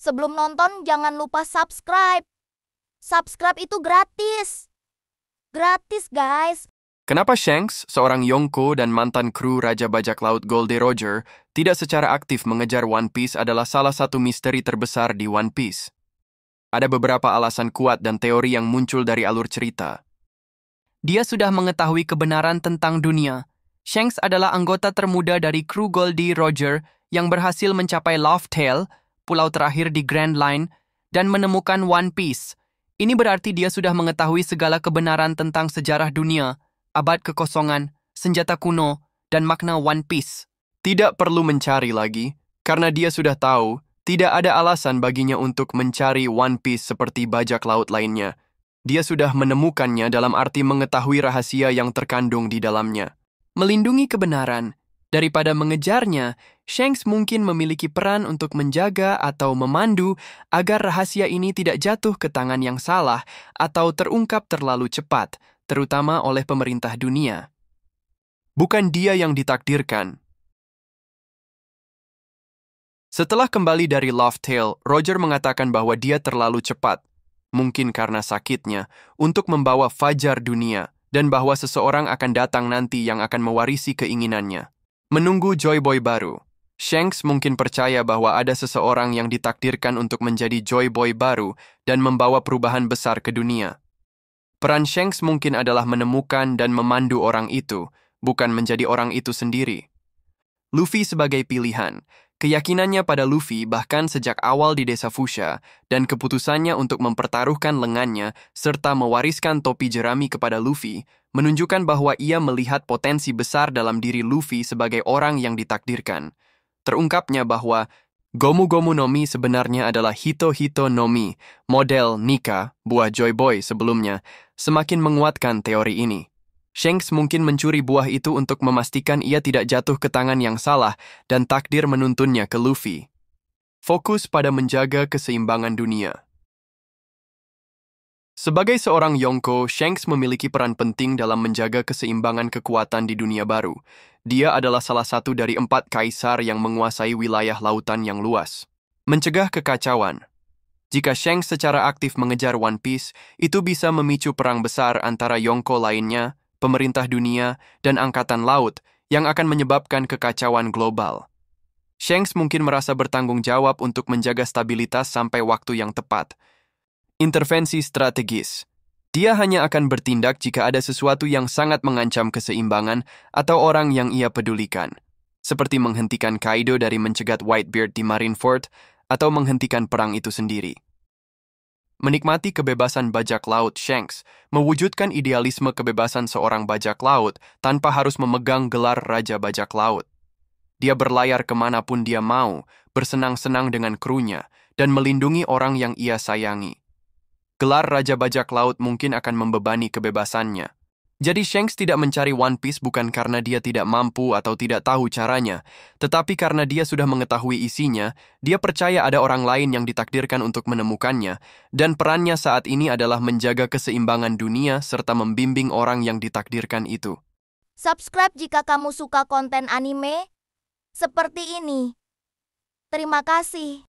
Sebelum nonton, jangan lupa subscribe. Subscribe itu gratis. Gratis, guys. Kenapa Shanks, seorang Yonko dan mantan kru Raja Bajak Laut Goldie Roger, tidak secara aktif mengejar One Piece adalah salah satu misteri terbesar di One Piece. Ada beberapa alasan kuat dan teori yang muncul dari alur cerita. Dia sudah mengetahui kebenaran tentang dunia. Shanks adalah anggota termuda dari kru Goldie Roger yang berhasil mencapai Laugh Tale, pulau terakhir di Grand Line, dan menemukan One Piece. Ini berarti dia sudah mengetahui segala kebenaran tentang sejarah dunia, abad kekosongan, senjata kuno, dan makna One Piece. Tidak perlu mencari lagi, karena dia sudah tahu tidak ada alasan baginya untuk mencari One Piece seperti bajak laut lainnya. Dia sudah menemukannya dalam arti mengetahui rahasia yang terkandung di dalamnya. Melindungi kebenaran. Daripada mengejarnya, Shanks mungkin memiliki peran untuk menjaga atau memandu agar rahasia ini tidak jatuh ke tangan yang salah atau terungkap terlalu cepat, terutama oleh pemerintah dunia. Bukan dia yang ditakdirkan. Setelah kembali dari Laugh Tale, Roger mengatakan bahwa dia terlalu cepat, mungkin karena sakitnya, untuk membawa fajar dunia, dan bahwa seseorang akan datang nanti yang akan mewarisi keinginannya. Menunggu Joy Boy baru. Shanks mungkin percaya bahwa ada seseorang yang ditakdirkan untuk menjadi Joy Boy baru dan membawa perubahan besar ke dunia. Peran Shanks mungkin adalah menemukan dan memandu orang itu, bukan menjadi orang itu sendiri. Luffy sebagai pilihan. Keyakinannya pada Luffy bahkan sejak awal di desa Fuchsia dan keputusannya untuk mempertaruhkan lengannya serta mewariskan topi jerami kepada Luffy menunjukkan bahwa ia melihat potensi besar dalam diri Luffy sebagai orang yang ditakdirkan. Terungkapnya bahwa Gomu Gomu no Mi sebenarnya adalah Hito Hito no Mi, model Nika, buah Joy Boy sebelumnya, semakin menguatkan teori ini. Shanks mungkin mencuri buah itu untuk memastikan ia tidak jatuh ke tangan yang salah dan takdir menuntunnya ke Luffy. Fokus pada menjaga keseimbangan dunia. Sebagai seorang Yonko, Shanks memiliki peran penting dalam menjaga keseimbangan kekuatan di dunia baru. Dia adalah salah satu dari 4 kaisar yang menguasai wilayah lautan yang luas. Mencegah kekacauan. Jika Shanks secara aktif mengejar One Piece, itu bisa memicu perang besar antara Yonko lainnya, pemerintah dunia, dan angkatan laut yang akan menyebabkan kekacauan global. Shanks mungkin merasa bertanggung jawab untuk menjaga stabilitas sampai waktu yang tepat. Intervensi strategis. Dia hanya akan bertindak jika ada sesuatu yang sangat mengancam keseimbangan atau orang yang ia pedulikan, seperti menghentikan Kaido dari mencegat Whitebeard di Marineford atau menghentikan perang itu sendiri. Menikmati kebebasan bajak laut, Shanks mewujudkan idealisme kebebasan seorang bajak laut tanpa harus memegang gelar Raja Bajak Laut. Dia berlayar kemanapun dia mau, bersenang-senang dengan krunya, dan melindungi orang yang ia sayangi. Gelar Raja Bajak Laut mungkin akan membebani kebebasannya. Jadi Shanks tidak mencari One Piece bukan karena dia tidak mampu atau tidak tahu caranya, tetapi karena dia sudah mengetahui isinya, dia percaya ada orang lain yang ditakdirkan untuk menemukannya, dan perannya saat ini adalah menjaga keseimbangan dunia serta membimbing orang yang ditakdirkan itu. Subscribe jika kamu suka konten anime seperti ini. Terima kasih.